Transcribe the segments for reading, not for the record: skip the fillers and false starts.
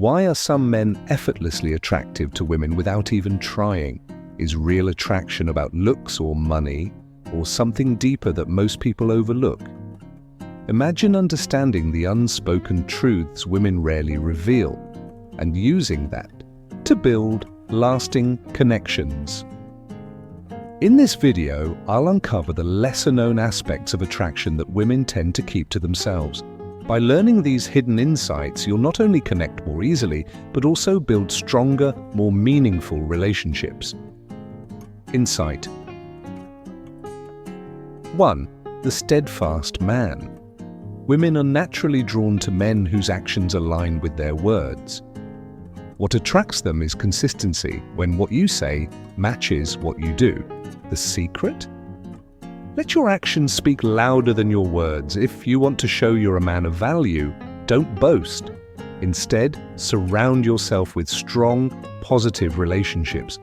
Why are some men effortlessly attractive to women without even trying? Is real attraction about looks or money, or something deeper that most people overlook? Imagine understanding the unspoken truths women rarely reveal, and using that to build lasting connections. In this video, I'll uncover the lesser-known aspects of attraction that women tend to keep to themselves. By learning these hidden insights, you'll not only connect more easily, but also build stronger, more meaningful relationships. Insight 1. The steadfast man. Women are naturally drawn to men whose actions align with their words. What attracts them is consistency, when what you say matches what you do. The secret? Let your actions speak louder than your words. If you want to show you're a man of value, don't boast. Instead, surround yourself with strong, positive relationships.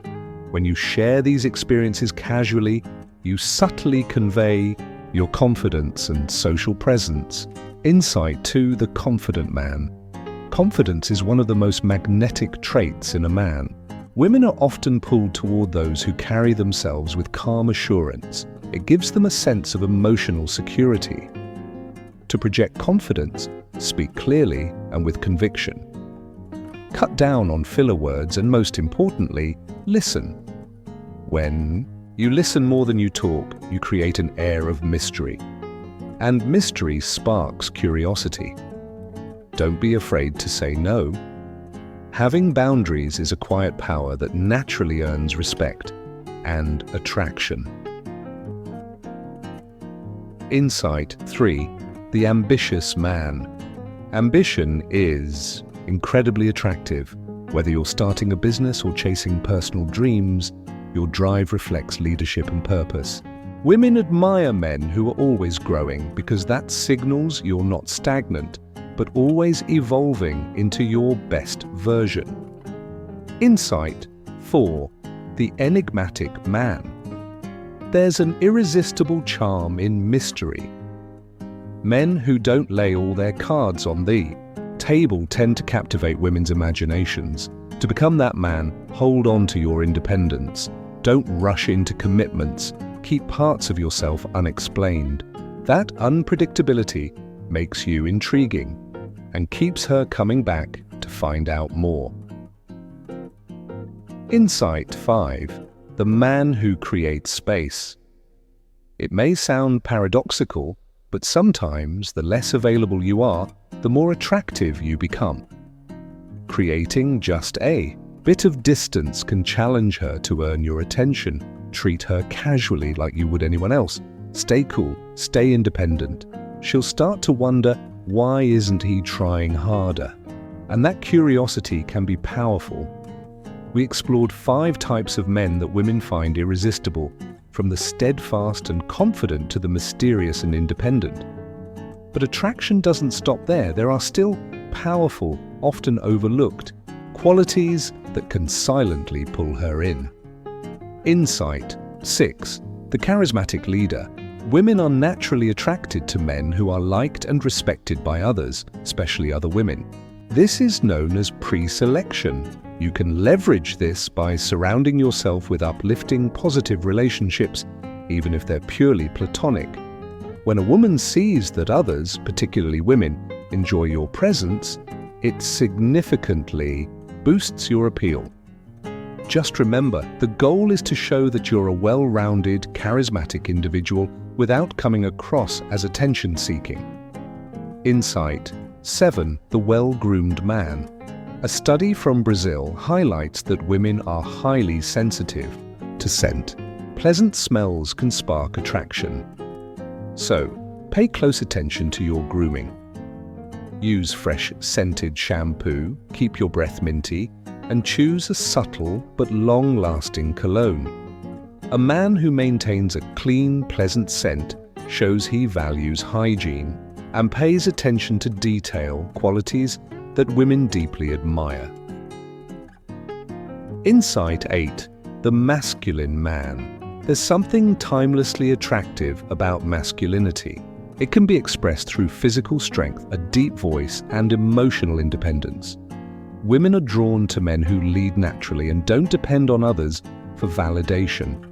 When you share these experiences casually, you subtly convey your confidence and social presence. Insight 2. The confident man. Confidence is one of the most magnetic traits in a man. Women are often pulled toward those who carry themselves with calm assurance. It gives them a sense of emotional security. To project confidence, speak clearly and with conviction. Cut down on filler words and, most importantly, listen. When you listen more than you talk, you create an air of mystery. And mystery sparks curiosity. Don't be afraid to say no. Having boundaries is a quiet power that naturally earns respect and attraction. Insight 3. The ambitious man. Ambition is incredibly attractive. Whether you're starting a business or chasing personal dreams, your drive reflects leadership and purpose. Women admire men who are always growing because that signals you're not stagnant, but always evolving into your best version. Insight 4. The enigmatic man. There's an irresistible charm in mystery. Men who don't lay all their cards on the table tend to captivate women's imaginations. To become that man, hold on to your independence. Don't rush into commitments. Keep parts of yourself unexplained. That unpredictability makes you intriguing and keeps her coming back to find out more. Insight 5. The man who creates space. It may sound paradoxical, but sometimes the less available you are, the more attractive you become. Creating just a bit of distance can challenge her to earn your attention. Treat her casually like you would anyone else. Stay cool, stay independent. She'll start to wonder, why isn't he trying harder? And that curiosity can be powerful. We explored 5 types of men that women find irresistible, from the steadfast and confident to the mysterious and independent. But attraction doesn't stop there. There are still powerful, often overlooked, qualities that can silently pull her in. Insight 6. The charismatic leader. Women are naturally attracted to men who are liked and respected by others, especially other women. This is known as pre-selection. You can leverage this by surrounding yourself with uplifting, positive relationships, even if they're purely platonic. When a woman sees that others, particularly women, enjoy your presence, it significantly boosts your appeal. Just remember, the goal is to show that you're a well-rounded, charismatic individual without coming across as attention-seeking. Insight 7. The well-groomed man. A study from Brazil highlights that women are highly sensitive to scent. Pleasant smells can spark attraction. So, pay close attention to your grooming. Use fresh scented shampoo, keep your breath minty, and choose a subtle but long-lasting cologne. A man who maintains a clean, pleasant scent shows he values hygiene and pays attention to detail, qualities that women deeply admire. Insight 8. The masculine man. There's something timelessly attractive about masculinity. It can be expressed through physical strength, a deep voice, and emotional independence. Women are drawn to men who lead naturally and don't depend on others for validation.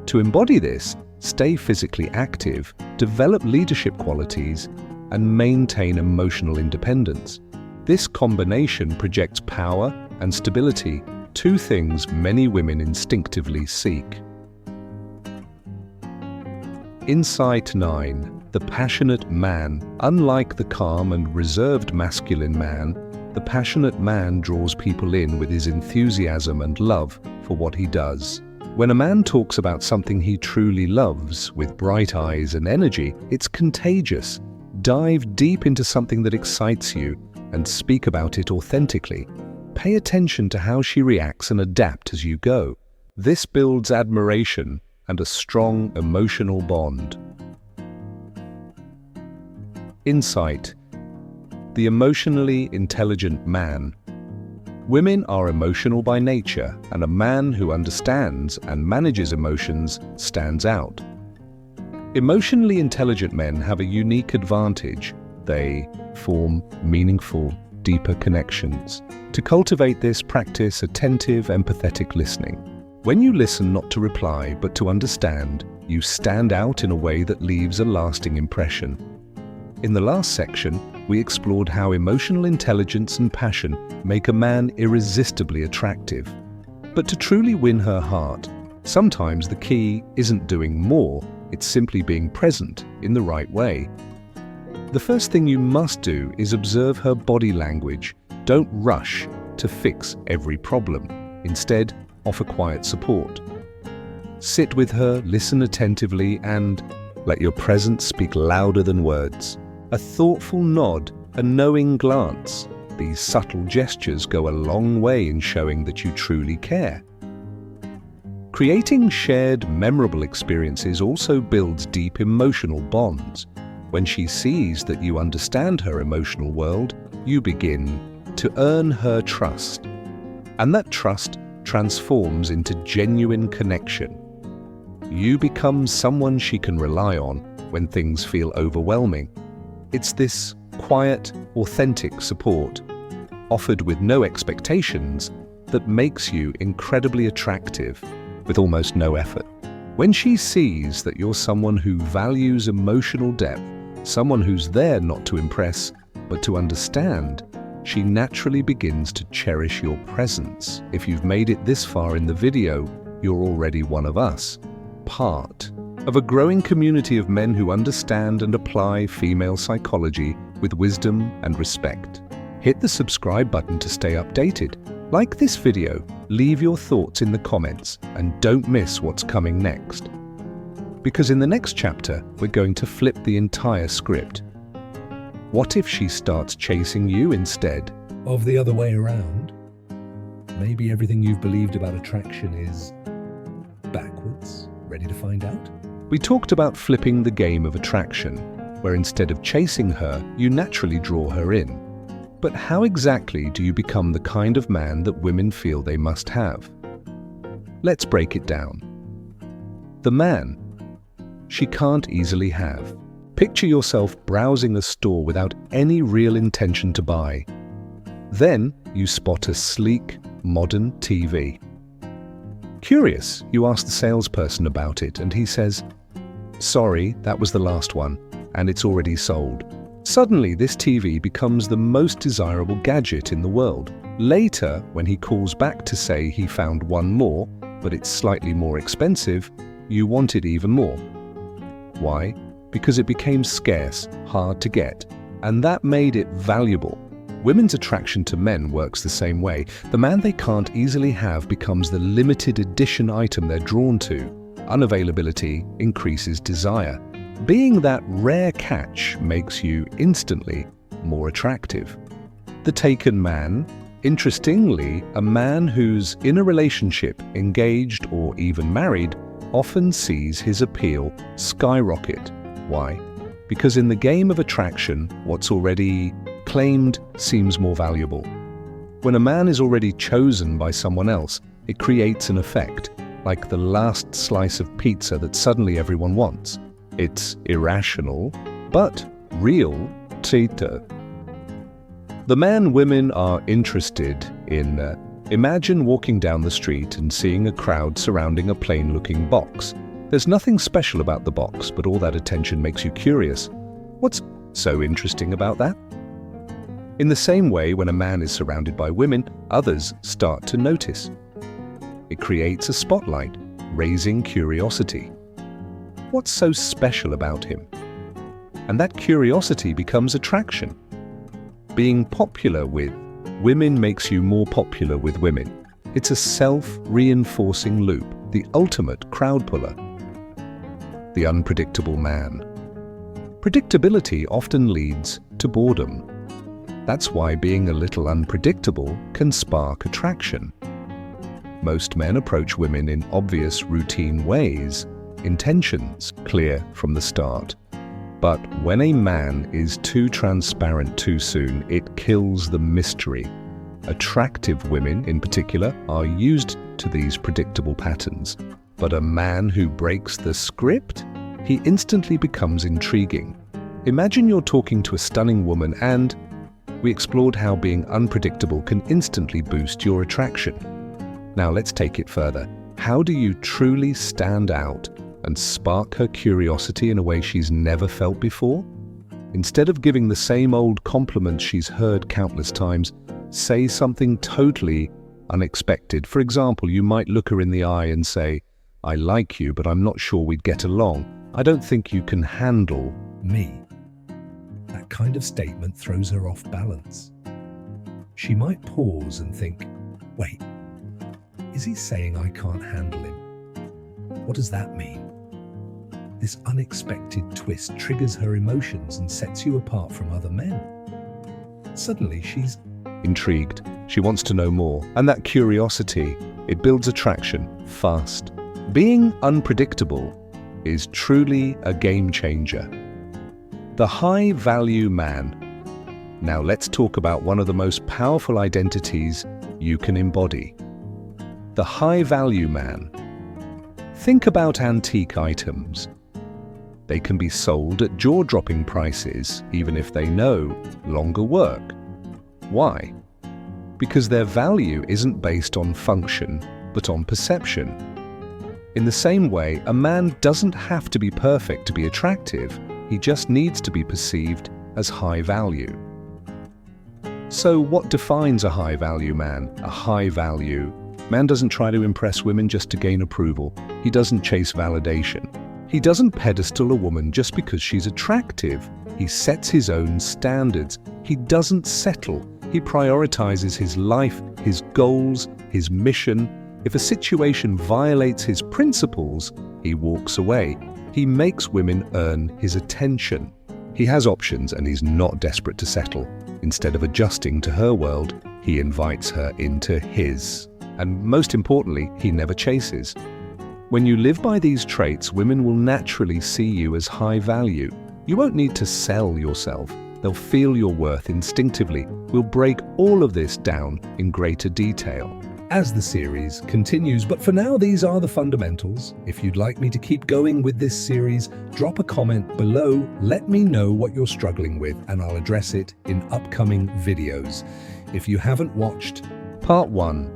To embody this, stay physically active, develop leadership qualities, and maintain emotional independence. This combination projects power and stability, two things many women instinctively seek. Insight 9. The passionate man. Unlike the calm and reserved masculine man, the passionate man draws people in with his enthusiasm and love for what he does. When a man talks about something he truly loves with bright eyes and energy, it's contagious. Dive deep into something that excites you and speak about it authentically. Pay attention to how she reacts and adapt as you go. This builds admiration and a strong emotional bond. Insight. The emotionally intelligent man. Women are emotional by nature, and a man who understands and manages emotions stands out. Emotionally intelligent men have a unique advantage. They form meaningful, deeper connections. To cultivate this, practice attentive, empathetic listening. When you listen not to reply, but to understand, you stand out in a way that leaves a lasting impression. In the last section, we explored how emotional intelligence and passion make a man irresistibly attractive. But to truly win her heart, sometimes the key isn't doing more, it's simply being present in the right way. The first thing you must do is observe her body language. Don't rush to fix every problem. Instead, offer quiet support. Sit with her, listen attentively, and let your presence speak louder than words. A thoughtful nod, a knowing glance. These subtle gestures go a long way in showing that you truly care. Creating shared, memorable experiences also builds deep emotional bonds. When she sees that you understand her emotional world, you begin to earn her trust. And that trust transforms into genuine connection. You become someone she can rely on when things feel overwhelming. It's this quiet, authentic support, offered with no expectations, that makes you incredibly attractive with almost no effort. When she sees that you're someone who values emotional depth, someone who's there not to impress, but to understand, she naturally begins to cherish your presence. If you've made it this far in the video, you're already one of us, part of a growing community of men who understand and apply female psychology with wisdom and respect. Hit the subscribe button to stay updated. Like this video, leave your thoughts in the comments, and don't miss what's coming next. Because in the next chapter, we're going to flip the entire script. What if she starts chasing you instead of the other way around? Maybe everything you've believed about attraction is backwards. Ready to find out? We talked about flipping the game of attraction, where instead of chasing her, you naturally draw her in. But how exactly do you become the kind of man that women feel they must have? Let's break it down. The man she can't easily have. Picture yourself browsing a store without any real intention to buy. Then you spot a sleek, modern TV. Curious, you ask the salesperson about it, and he says, "Sorry, that was the last one, and it's already sold." Suddenly, this TV becomes the most desirable gadget in the world. Later, when he calls back to say he found one more, but it's slightly more expensive, you want it even more. Why? Because it became scarce, hard to get, and that made it valuable. Women's attraction to men works the same way. The man they can't easily have becomes the limited edition item they're drawn to. Unavailability increases desire. Being that rare catch makes you instantly more attractive. The taken man, interestingly, a man who's in a relationship, engaged or even married, often sees his appeal skyrocket. Why? Because in the game of attraction, what's already claimed seems more valuable. When a man is already chosen by someone else, it creates an effect, like the last slice of pizza that suddenly everyone wants. It's irrational, but real theater. The man women are interested in. Imagine walking down the street and seeing a crowd surrounding a plain-looking box. There's nothing special about the box, but all that attention makes you curious. What's so interesting about that? In the same way, when a man is surrounded by women, others start to notice. It creates a spotlight, raising curiosity. What's so special about him? And that curiosity becomes attraction. Being popular with women makes you more popular with women. It's a self-reinforcing loop, the ultimate crowd puller. The unpredictable man. Predictability often leads to boredom. That's why being a little unpredictable can spark attraction. Most men approach women in obvious, routine ways, intentions clear from the start. But when a man is too transparent too soon, it kills the mystery. Attractive women, in particular, are used to these predictable patterns. But a man who breaks the script, he instantly becomes intriguing. Imagine you're talking to a stunning woman and we explored how being unpredictable can instantly boost your attraction. Now let's take it further. How do you truly stand out and spark her curiosity in a way she's never felt before? Instead of giving the same old compliments she's heard countless times, say something totally unexpected. For example, you might look her in the eye and say, "I like you, but I'm not sure we'd get along. I don't think you can handle me." That kind of statement throws her off balance. She might pause and think, "Wait, is he saying I can't handle him? What does that mean?" This unexpected twist triggers her emotions and sets you apart from other men. Suddenly, she's intrigued. She wants to know more. And that curiosity, it builds attraction fast. Being unpredictable is truly a game changer. The high-value man. Now let's talk about one of the most powerful identities you can embody. The high-value man. Think about antique items. They can be sold at jaw-dropping prices, even if they no longer work. Why? Because their value isn't based on function, but on perception. In the same way, a man doesn't have to be perfect to be attractive. He just needs to be perceived as high value. So what defines a high value man? A high value man doesn't try to impress women just to gain approval. He doesn't chase validation. He doesn't pedestal a woman just because she's attractive. He sets his own standards. He doesn't settle. He prioritizes his life, his goals, his mission. If a situation violates his principles, he walks away. He makes women earn his attention. He has options and he's not desperate to settle. Instead of adjusting to her world, he invites her into his. And most importantly, he never chases. When you live by these traits, women will naturally see you as high value. You won't need to sell yourself. They'll feel your worth instinctively. We'll break all of this down in greater detail as the series continues, but for now, these are the fundamentals. If you'd like me to keep going with this series, drop a comment below, let me know what you're struggling with, and I'll address it in upcoming videos. If you haven't watched Part 1,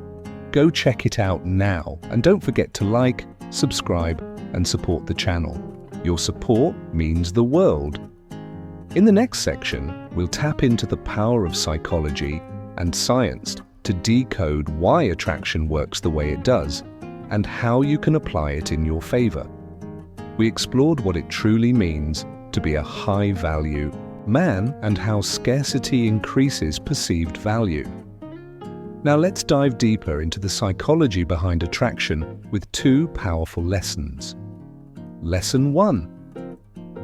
go check it out now, and don't forget to like, subscribe, and support the channel. Your support means the world. In the next section, we'll tap into the power of psychology and science to decode why attraction works the way it does and how you can apply it in your favor. We explored what it truly means to be a high-value man and how scarcity increases perceived value. Now let's dive deeper into the psychology behind attraction with two powerful lessons. Lesson 1.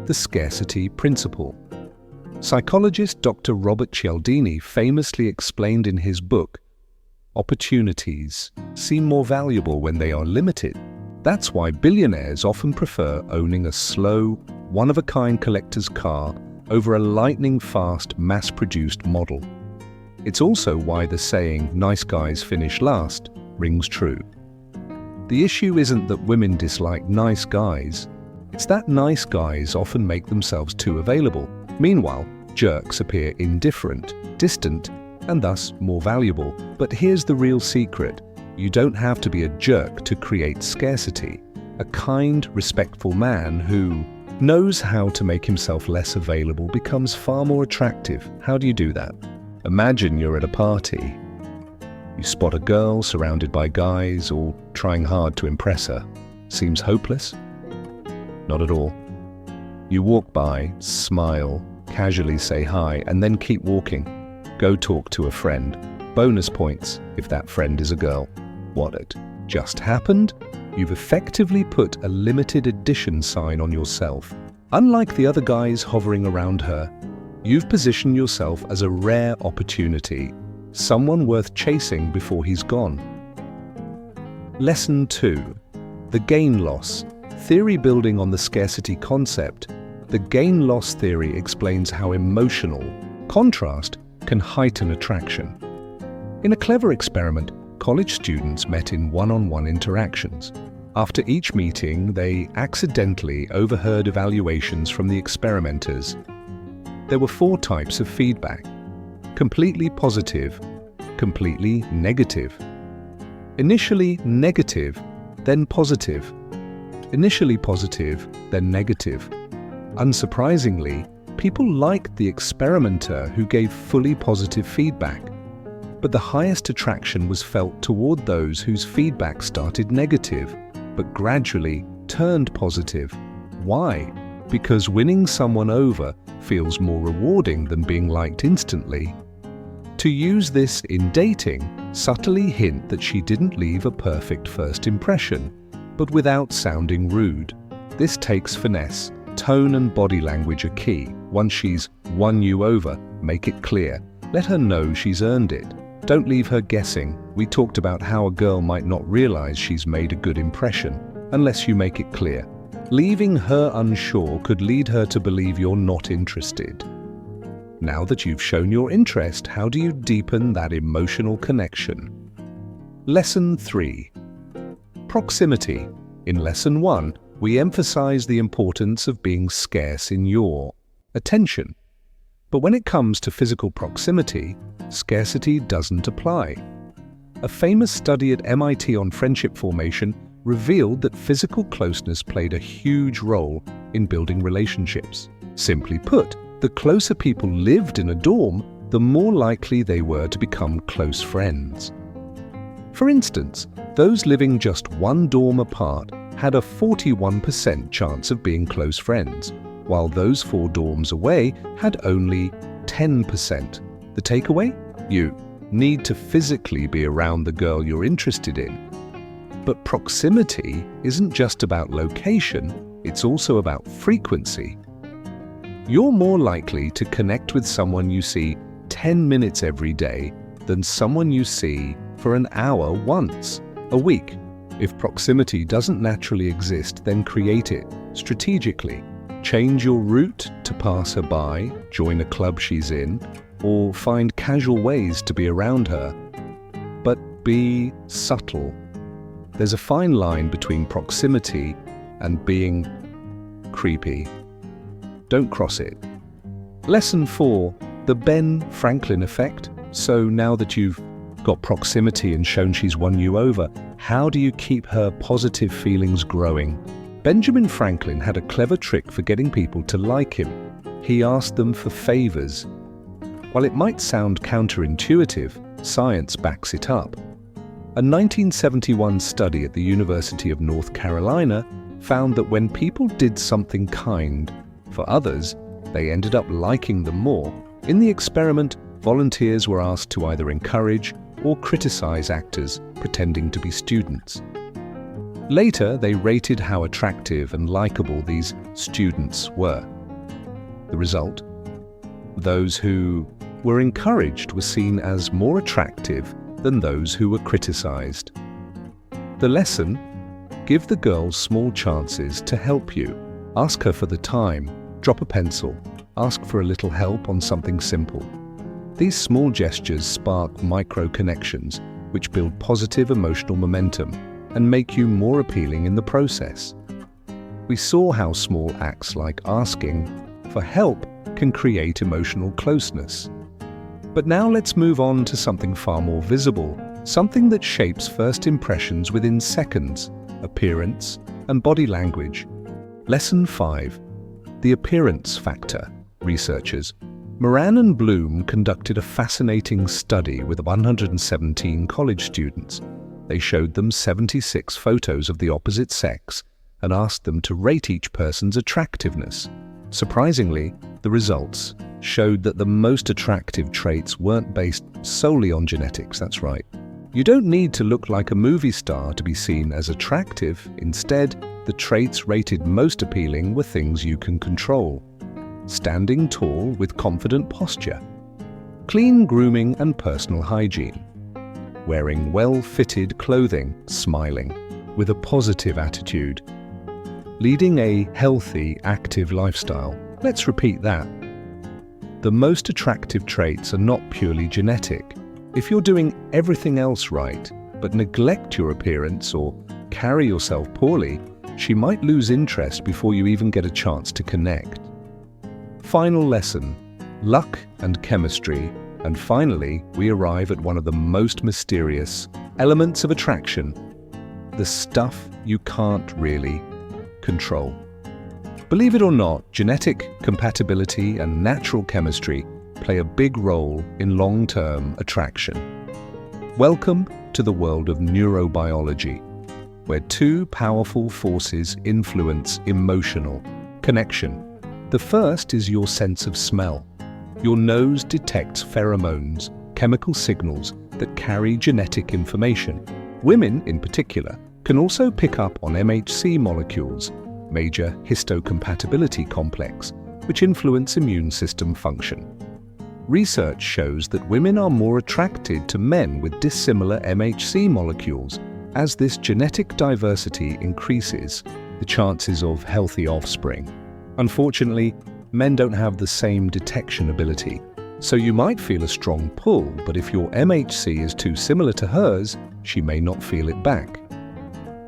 The scarcity principle. Psychologist Dr. Robert Cialdini famously explained in his book, "Opportunities seem more valuable when they are limited." That's why billionaires often prefer owning a slow, one-of-a-kind collector's car over a lightning-fast, mass-produced model. It's also why the saying, "nice guys finish last," rings true. The issue isn't that women dislike nice guys, it's that nice guys often make themselves too available. Meanwhile, jerks appear indifferent, distant, and thus more valuable. But here's the real secret. You don't have to be a jerk to create scarcity. A kind, respectful man who knows how to make himself less available becomes far more attractive. How do you do that? Imagine you're at a party. You spot a girl surrounded by guys, all trying hard to impress her. Seems hopeless? Not at all. You walk by, smile, casually say hi, and then keep walking. Go talk to a friend. Bonus points if that friend is a girl. What had just happened? You've effectively put a limited edition sign on yourself. Unlike the other guys hovering around her, you've positioned yourself as a rare opportunity, someone worth chasing before he's gone. Lesson 2. The gain-loss. Theory building on the scarcity concept. The gain-loss theory explains how emotional contrast can heighten attraction. In a clever experiment, college students met in one-on-one interactions. After each meeting, they accidentally overheard evaluations from the experimenters. There were 4 types of feedback: completely positive, completely negative, initially negative, then positive, initially positive, then negative. Unsurprisingly, people liked the experimenter who gave fully positive feedback, but the highest attraction was felt toward those whose feedback started negative, but gradually turned positive. Why? Because winning someone over feels more rewarding than being liked instantly. To use this in dating, subtly hint that she didn't leave a perfect first impression, but without sounding rude. This takes finesse. Tone and body language are key. Once she's won you over, make it clear. Let her know she's earned it. Don't leave her guessing. We talked about how a girl might not realize she's made a good impression unless you make it clear. Leaving her unsure could lead her to believe you're not interested. Now that you've shown your interest, how do you deepen that emotional connection? Lesson 3. Proximity. In Lesson 1, we emphasize the importance of being scarce in your attention. But when it comes to physical proximity, scarcity doesn't apply. A famous study at MIT on friendship formation revealed that physical closeness played a huge role in building relationships. Simply put, the closer people lived in a dorm, the more likely they were to become close friends. For instance, those living just one dorm apart had a 41% chance of being close friends, while those 4 dorms away had only 10%. The takeaway? You need to physically be around the girl you're interested in. But proximity isn't just about location, it's also about frequency. You're more likely to connect with someone you see 10 minutes every day than someone you see for an hour once a week. If proximity doesn't naturally exist, then create it strategically. Change your route to pass her by, join a club she's in, or find casual ways to be around her. But be subtle. There's a fine line between proximity and being creepy. Don't cross it. Lesson 4. The Ben Franklin effect. So now that you've got proximity and shown she's won you over, how do you keep her positive feelings growing? Benjamin Franklin had a clever trick for getting people to like him. He asked them for favors. While it might sound counterintuitive, science backs it up. A 1971 study at the University of North Carolina found that when people did something kind for others, they ended up liking them more. In the experiment, volunteers were asked to either encourage or criticize actors pretending to be students. Later, they rated how attractive and likable these students were. The result? Those who were encouraged were seen as more attractive than those who were criticized. The lesson? Give the girl small chances to help you. Ask her for the time, drop a pencil, ask for a little help on something simple. These small gestures spark micro-connections, which build positive emotional momentum and make you more appealing in the process. We saw how small acts like asking for help can create emotional closeness. But now let's move on to something far more visible, something that shapes first impressions within seconds: appearance and body language. Lesson 5. The appearance factor. Researchers Moran and Bloom conducted a fascinating study with 117 college students. They showed them 76 photos of the opposite sex and asked them to rate each person's attractiveness. Surprisingly, the results showed that the most attractive traits weren't based solely on genetics, that's right. You don't need to look like a movie star to be seen as attractive. Instead, the traits rated most appealing were things you can control: standing tall with confident posture, clean grooming and personal hygiene, wearing well-fitted clothing, smiling, with a positive attitude, leading a healthy, active lifestyle. Let's repeat that. The most attractive traits are not purely genetic. If you're doing everything else right, but neglect your appearance or carry yourself poorly, she might lose interest before you even get a chance to connect. Final lesson: luck and chemistry. And finally, we arrive at one of the most mysterious elements of attraction: the stuff you can't really control. Believe it or not, genetic compatibility and natural chemistry play a big role in long-term attraction. Welcome to the world of neurobiology, where two powerful forces influence emotional connection. The first is your sense of smell. Your nose detects pheromones, chemical signals that carry genetic information. Women, in particular, can also pick up on MHC molecules, major histocompatibility complex, which influence immune system function. Research shows that women are more attracted to men with dissimilar MHC molecules. As this genetic diversity increases, the chances of healthy offspring. Unfortunately, men don't have the same detection ability, so you might feel a strong pull, but if your MHC is too similar to hers, she may not feel it back.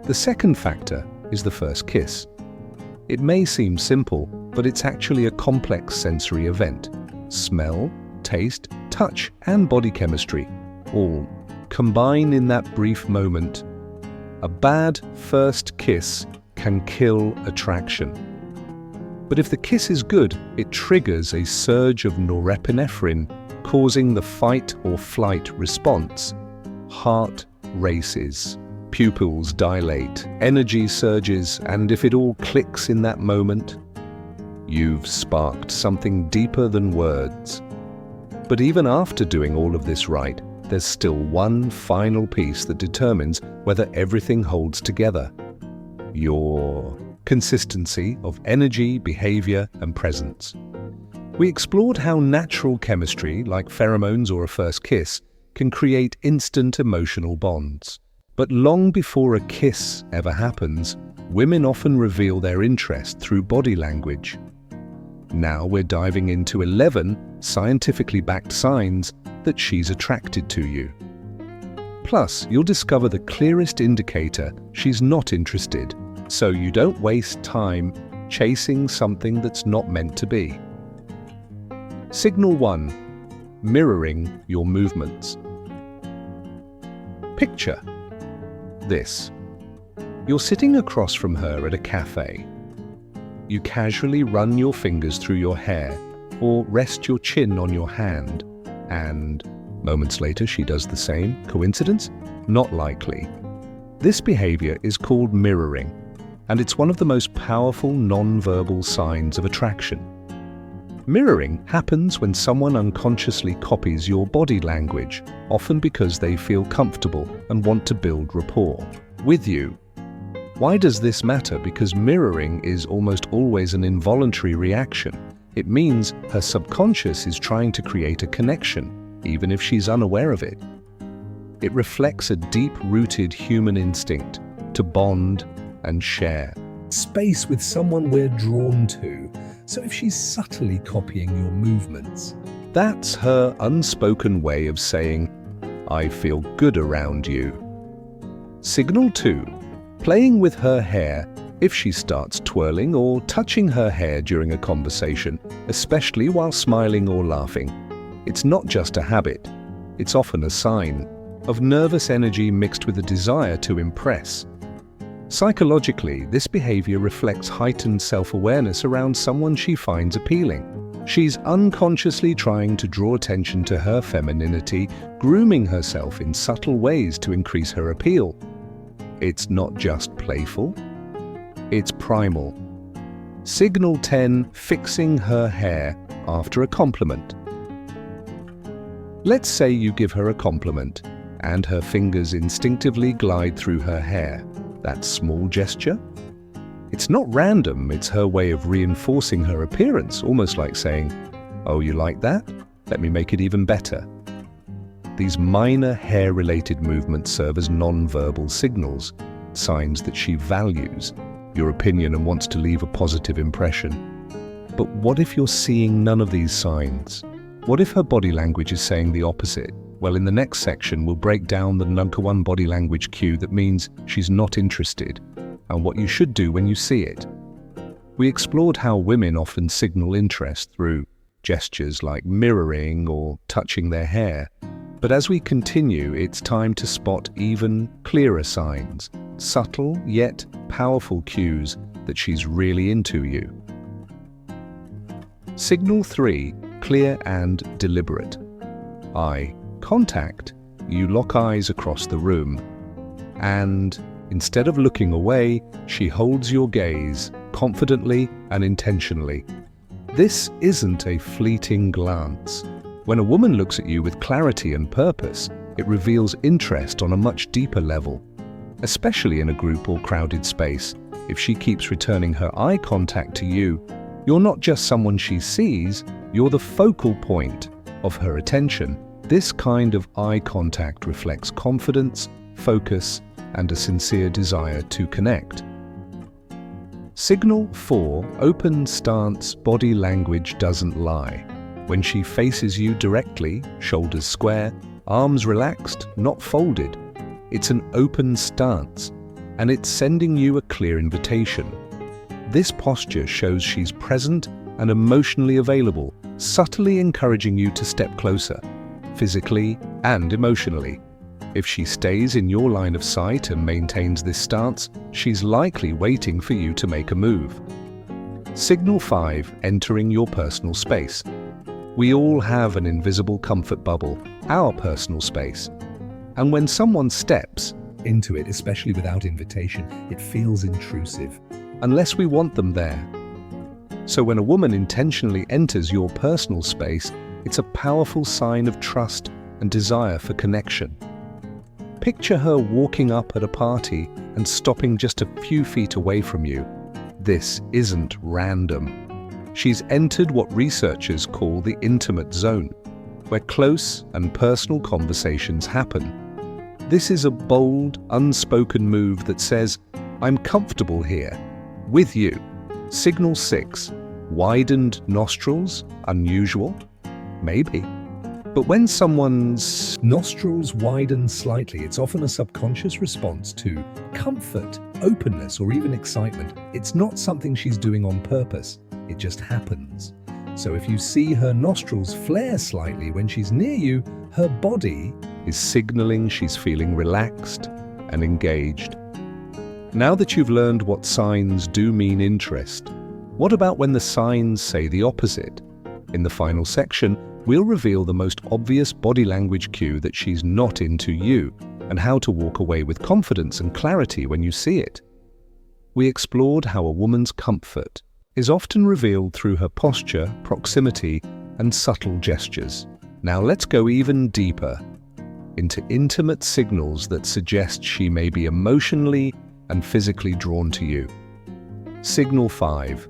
The second factor is the first kiss. It may seem simple, but it's actually a complex sensory event. Smell, taste, touch, and body chemistry all combine in that brief moment. A bad first kiss can kill attraction. But if the kiss is good, it triggers a surge of norepinephrine, causing the fight or flight response. Heart races, pupils dilate, energy surges, and if it all clicks in that moment, you've sparked something deeper than words. But even after doing all of this right, there's still one final piece that determines whether everything holds together: your consistency of energy, behavior, and presence. We explored how natural chemistry, like pheromones or a first kiss, can create instant emotional bonds. But long before a kiss ever happens, women often reveal their interest through body language. Now we're diving into 11 scientifically backed signs that she's attracted to you. Plus, you'll discover the clearest indicator she's not interested, so you don't waste time chasing something that's not meant to be. Signal 1. Mirroring your movements. Picture this. You're sitting across from her at a cafe. You casually run your fingers through your hair or rest your chin on your hand, and moments later she does the same. Coincidence? Not likely. This behavior is called mirroring, and it's one of the most powerful non-verbal signs of attraction. Mirroring happens when someone unconsciously copies your body language, often because they feel comfortable and want to build rapport with you. Why does this matter? Because mirroring is almost always an involuntary reaction. It means her subconscious is trying to create a connection, even if she's unaware of it. It reflects a deep-rooted human instinct to bond and share space with someone we're drawn to. So if she's subtly copying your movements, that's her unspoken way of saying, "I feel good around you." Signal 2. Playing with her hair If she starts twirling or touching her hair during a conversation, especially while smiling or laughing, it's not just a habit, it's often a sign of nervous energy mixed with a desire to impress. Psychologically, this behavior reflects heightened self-awareness around someone she finds appealing. She's unconsciously trying to draw attention to her femininity, grooming herself in subtle ways to increase her appeal. It's not just playful, it's primal. Signal 10, fixing her hair after a compliment. Let's say you give her a compliment, and her fingers instinctively glide through her hair. That small gesture? It's not random, it's her way of reinforcing her appearance, almost like saying, "Oh, you like that? Let me make it even better." These minor hair-related movements serve as non-verbal signals, signs that she values your opinion and wants to leave a positive impression. But what if you're seeing none of these signs? What if her body language is saying the opposite? Well, in the next section, we'll break down the number one body language cue that means she's not interested, and what you should do when you see it. We explored how women often signal interest through gestures like mirroring or touching their hair. But as we continue, it's time to spot even clearer signs, subtle yet powerful cues that she's really into you. Signal 3, clear and deliberate. Eye contact. You lock eyes across the room, and instead of looking away, she holds your gaze confidently and intentionally. This isn't a fleeting glance. When a woman looks at you with clarity and purpose, it reveals interest on a much deeper level. Especially in a group or crowded space, if she keeps returning her eye contact to you, you're not just someone she sees, you're the focal point of her attention. This kind of eye contact reflects confidence, focus, and a sincere desire to connect. Signal 4, open stance, body language doesn't lie. When she faces you directly, shoulders square, arms relaxed, not folded, it's an open stance, and it's sending you a clear invitation. This posture shows she's present and emotionally available, subtly encouraging you to step closer, physically and emotionally. If she stays in your line of sight and maintains this stance, she's likely waiting for you to make a move. Signal 5, entering your personal space. We all have an invisible comfort bubble, our personal space. And when someone steps into it, especially without invitation, it feels intrusive, unless we want them there. So when a woman intentionally enters your personal space, it's a powerful sign of trust and desire for connection. Picture her walking up at a party and stopping just a few feet away from you. This isn't random. She's entered what researchers call the intimate zone, where close and personal conversations happen. This is a bold, unspoken move that says, "I'm comfortable here, with you." Signal 6, widened nostrils, unusual? Maybe. But when someone's nostrils widen slightly, it's often a subconscious response to comfort, openness, or even excitement. It's not something she's doing on purpose, it just happens. So if you see her nostrils flare slightly when she's near you, her body is signaling she's feeling relaxed and engaged. Now that you've learned what signs do mean interest, what about when the signs say the opposite? In the final section, we'll reveal the most obvious body language cue that she's not into you, and how to walk away with confidence and clarity when you see it. We explored how a woman's comfort is often revealed through her posture, proximity, and subtle gestures. Now let's go even deeper into intimate signals that suggest she may be emotionally and physically drawn to you. Signal 5.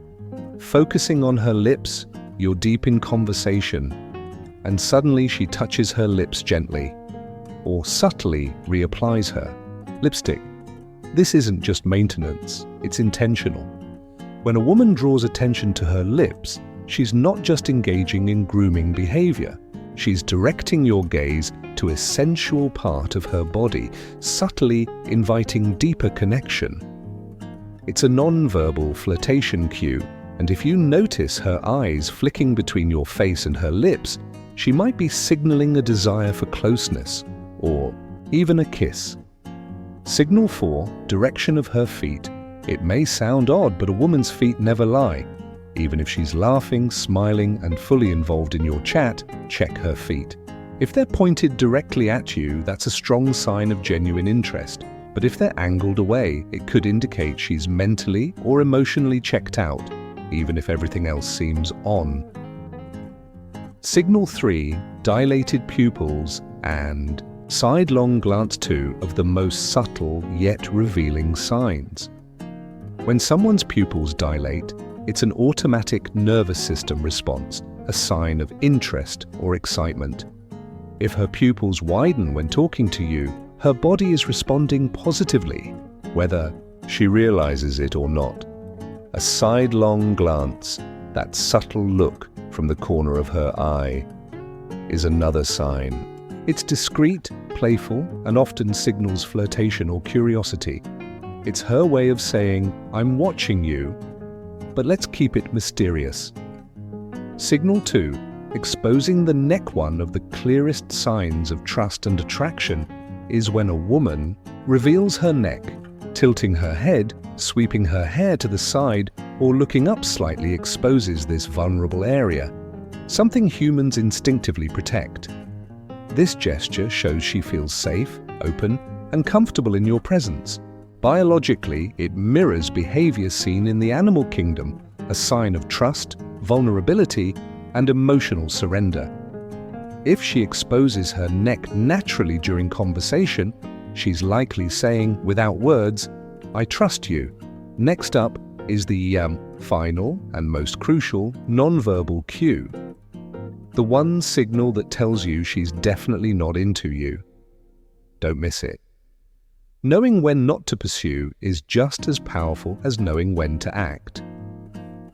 Focusing on her lips, you're deep in conversation, and suddenly she touches her lips gently, or subtly reapplies her lipstick. This isn't just maintenance, it's intentional. When a woman draws attention to her lips, she's not just engaging in grooming behavior. She's directing your gaze to a sensual part of her body, subtly inviting deeper connection. It's a non-verbal flirtation cue, and if you notice her eyes flicking between your face and her lips, she might be signaling a desire for closeness, or even a kiss. Signal 4, direction of her feet. It may sound odd, but a woman's feet never lie. Even if she's laughing, smiling, and fully involved in your chat, check her feet. If they're pointed directly at you, that's a strong sign of genuine interest. But if they're angled away, it could indicate she's mentally or emotionally checked out, even if everything else seems on. Signal 3, dilated pupils, and sidelong glance 2 of the most subtle yet revealing signs. When someone's pupils dilate, it's an automatic nervous system response, a sign of interest or excitement. If her pupils widen when talking to you, her body is responding positively, whether she realizes it or not. A sidelong glance, that subtle look from the corner of her eye, is another sign. It's discreet, playful, and often signals flirtation or curiosity. It's her way of saying, "I'm watching you, but let's keep it mysterious." Signal 2, exposing the neck. One of the clearest signs of trust and attraction is when a woman reveals her neck, tilting her head, sweeping her hair to the side, or looking up slightly exposes this vulnerable area, something humans instinctively protect. This gesture shows she feels safe, open, and comfortable in your presence. Biologically, it mirrors behavior seen in the animal kingdom, a sign of trust, vulnerability, and emotional surrender. If she exposes her neck naturally during conversation, she's likely saying, without words, "I trust you." Next up is the final and most crucial nonverbal cue. The one signal that tells you she's definitely not into you. Don't miss it. Knowing when not to pursue is just as powerful as knowing when to act.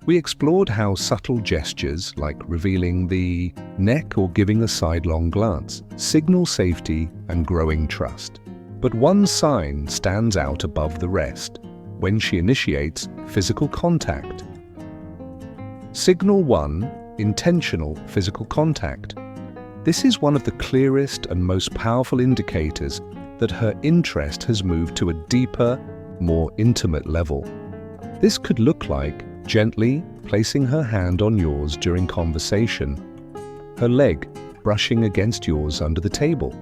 We explored how subtle gestures, like revealing the neck or giving a sidelong glance, signal safety and growing trust. But one sign stands out above the rest: when she initiates physical contact. Signal 1, intentional physical contact. This is one of the clearest and most powerful indicators that her interest has moved to a deeper, more intimate level. This could look like gently placing her hand on yours during conversation, her leg brushing against yours under the table,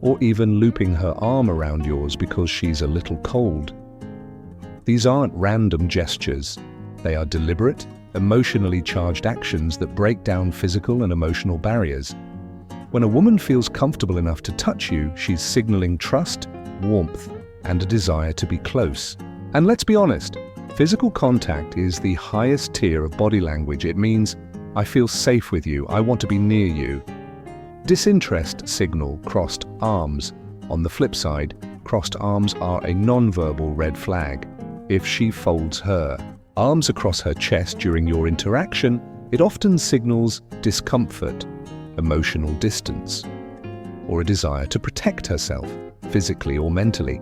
or even looping her arm around yours because she's a little cold. These aren't random gestures. They are deliberate, emotionally charged actions that break down physical and emotional barriers. When a woman feels comfortable enough to touch you, she's signaling trust, warmth, and a desire to be close. And let's be honest, physical contact is the highest tier of body language. It means, "I feel safe with you, I want to be near you." Disinterest signal, crossed arms. On the flip side, crossed arms are a non-verbal red flag. If she folds her arms across her chest during your interaction, it often signals discomfort, emotional distance, or a desire to protect herself, physically or mentally.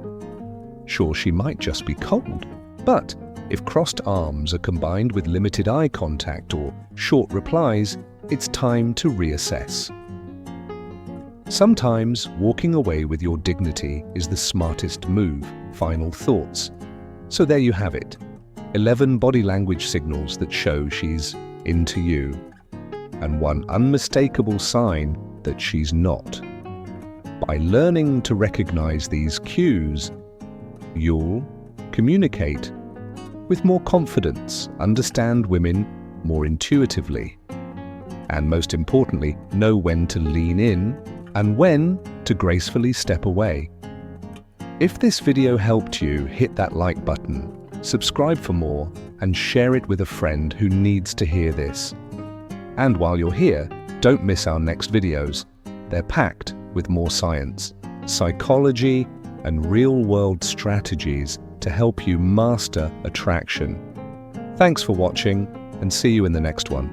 Sure, she might just be cold, but if crossed arms are combined with limited eye contact or short replies, it's time to reassess. Sometimes walking away with your dignity is the smartest move. Final thoughts. So there you have it. 11 body language signals that show she's into you, and one unmistakable sign that she's not. By learning to recognize these cues, you'll communicate with more confidence, understand women more intuitively, and most importantly, know when to lean in and when to gracefully step away. If this video helped you, hit that like button, subscribe for more, and share it with a friend who needs to hear this. And while you're here, don't miss our next videos. They're packed with more science, psychology, and real-world strategies to help you master attraction. Thanks for watching, and see you in the next one.